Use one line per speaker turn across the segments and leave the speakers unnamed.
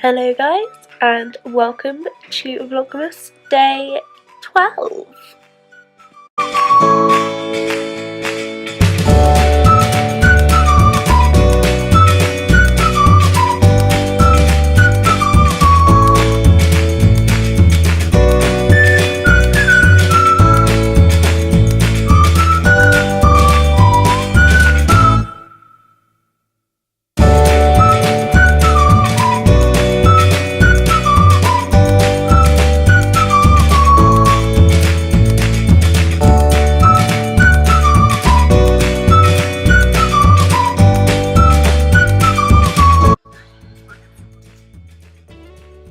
Hello guys, and welcome to Vlogmas day 12.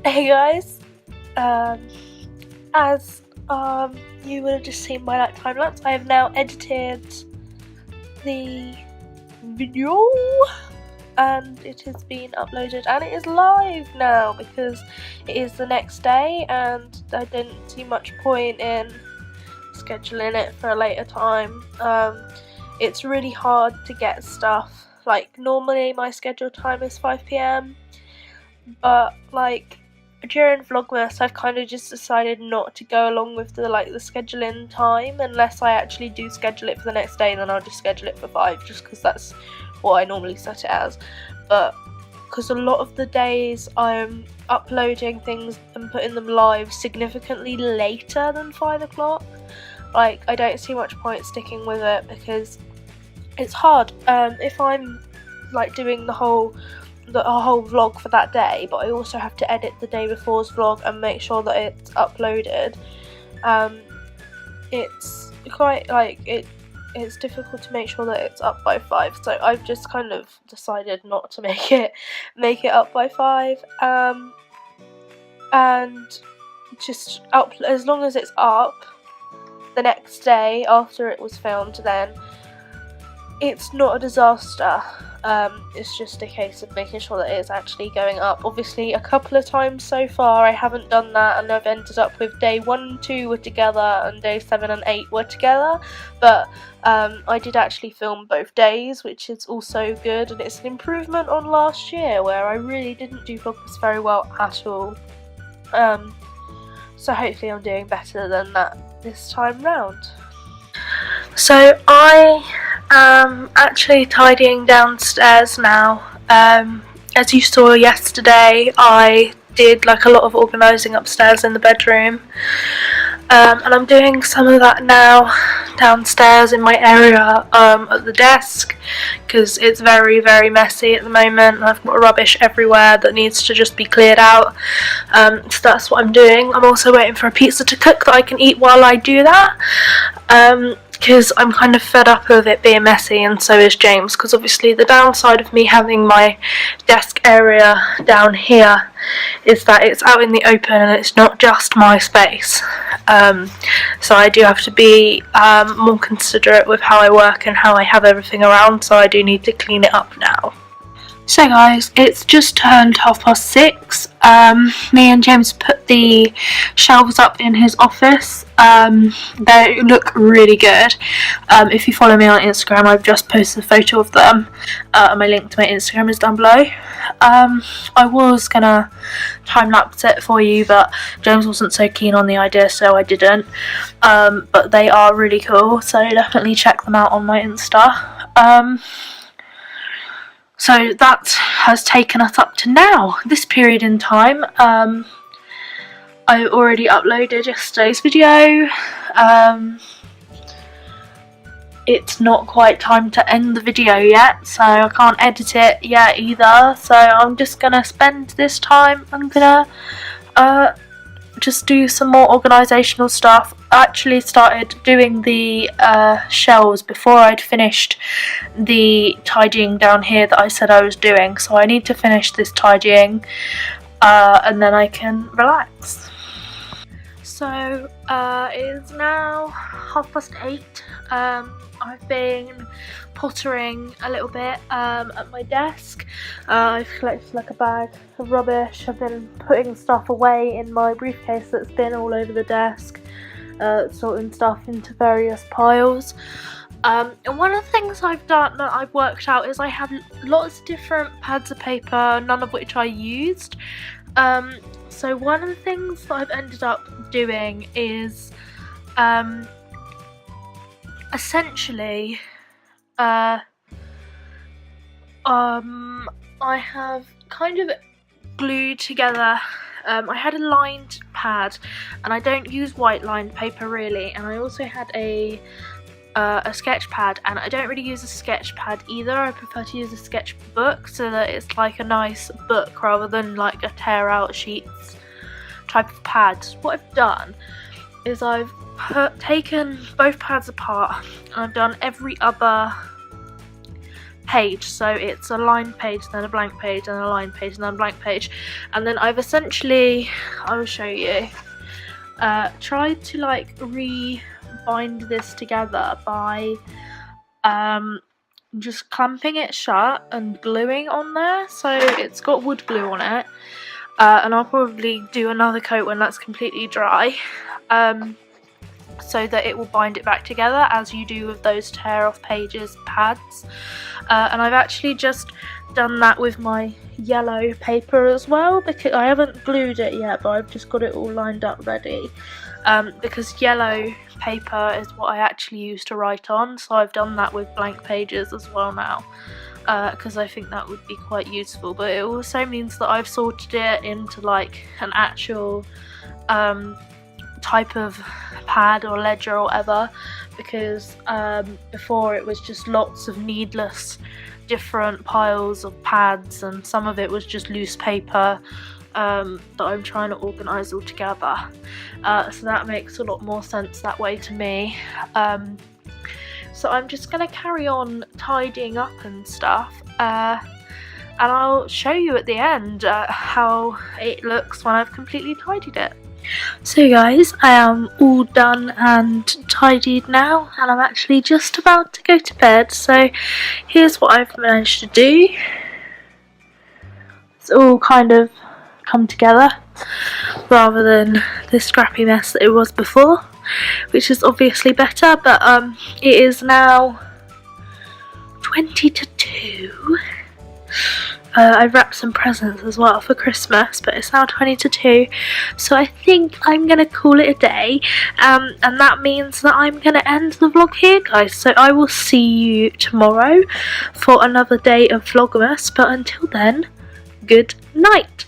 Hey guys, as you would have just seen my time lapse, I have now edited the video and it has been uploaded and it is live now because it is the next day and I didn't see much point in scheduling it for a later time. It's really hard to get stuff, like normally my scheduled time is 5 PM, but like during Vlogmas I've kind of just decided not to go along with the scheduling time unless I actually do schedule it for the next day, and then I'll just schedule it for 5 just because that's what I normally set it as. But because a lot of the days I'm uploading things and putting them live significantly later than 5 o'clock, like I don't see much point sticking with it because it's hard. If I'm like doing a whole vlog for that day, but I also have to edit the day before's vlog and make sure that it's uploaded, it's quite it's difficult to make sure that it's up by 5, so I've just kind of decided not to make it up by 5, and just up as long as it's up the next day after it was filmed, then it's not a disaster. It's just a case of making sure that it's actually going up. Obviously a couple of times so far I haven't done that and I've ended up with day 1 and 2 were together and day 7 and 8 were together, but I did actually film both days, which is also good, and it's an improvement on last year where I really didn't do Vlogmas very well at all. So hopefully I'm doing better than that this time round. So I am actually tidying downstairs now. As you saw yesterday, I did like a lot of organising upstairs in the bedroom, and I'm doing some of that now downstairs in my area at the desk because it's very messy at the moment. I've got rubbish everywhere that needs to just be cleared out, so that's what I'm doing. I'm also waiting for a pizza to cook that I can eat while I do that, because I'm kind of fed up of it being messy, and so is James, because obviously the downside of me having my desk area down here is that it's out in the open and it's not just my space, so I do have to be more considerate with how I work and how I have everything around, so I do need to clean it up now. So guys, it's just turned 6:30. Me and James put the shelves up in his office. They look really good. If you follow me on Instagram, I've just posted a photo of them. My link to my Instagram is down below. I was gonna time lapse it for you, but James wasn't so keen on the idea, so I didn't. But they are really cool, so definitely check them out on my Insta. So that has taken us up to now, this period in time. I already uploaded yesterday's video. It's not quite time to end the video yet, so I can't edit it yet either, so I'm just gonna spend this time, I'm gonna just do some more organisational stuff. I actually started doing the shelves before I'd finished the tidying down here that I said I was doing, so I need to finish this tidying and then I can relax. So it is now 8:30. I've been pottering a little bit at my desk. I've collected like a bag of rubbish. I've been putting stuff away in my briefcase that's been all over the desk, sorting stuff into various piles. And one of the things I've done that I've worked out is I have lots of different pads of paper, none of which I used, So one of the things that I've ended up doing is essentially I have kind of glued together. I had a lined pad, and I don't use white lined paper really, and I also had a sketch pad, and I don't really use a sketch pad either. I prefer to use a sketch book so that it's like a nice book rather than like a tear out sheets type of pad. What I've done is I've taken both pads apart and I've done every other page, so it's a lined page, then a blank page, and a lined page, and then a blank page, and then I've essentially, I will show you, tried to like bind this together by just clamping it shut and gluing on there, so it's got wood glue on it, and I'll probably do another coat when that's completely dry, so that it will bind it back together as you do with those tear off pages pads, and I've actually just done that with my yellow paper as well, because I haven't glued it yet, but I've just got it all lined up ready, because yellow paper is what I actually use to write on, so I've done that with blank pages as well now, because I think that would be quite useful. But it also means that I've sorted it into like an actual type of pad or ledger or whatever, because before it was just lots of needless different piles of pads, and some of it was just loose paper that I'm trying to organise all together, so that makes a lot more sense that way to me. So I'm just going to carry on tidying up and stuff, and I'll show you at the end how it looks when I've completely tidied it. So guys, I am all done and tidied now, and I'm actually just about to go to bed, so here's what I've managed to do. It's all kind of come together rather than the scrappy mess that it was before, which is obviously better, but it is now 20 to 2. I've wrapped some presents as well for Christmas, but it's now 20 to 2, so I think I'm going to call it a day, and that means that I'm going to end the vlog here, guys. So I will see you tomorrow for another day of Vlogmas, but until then, good night.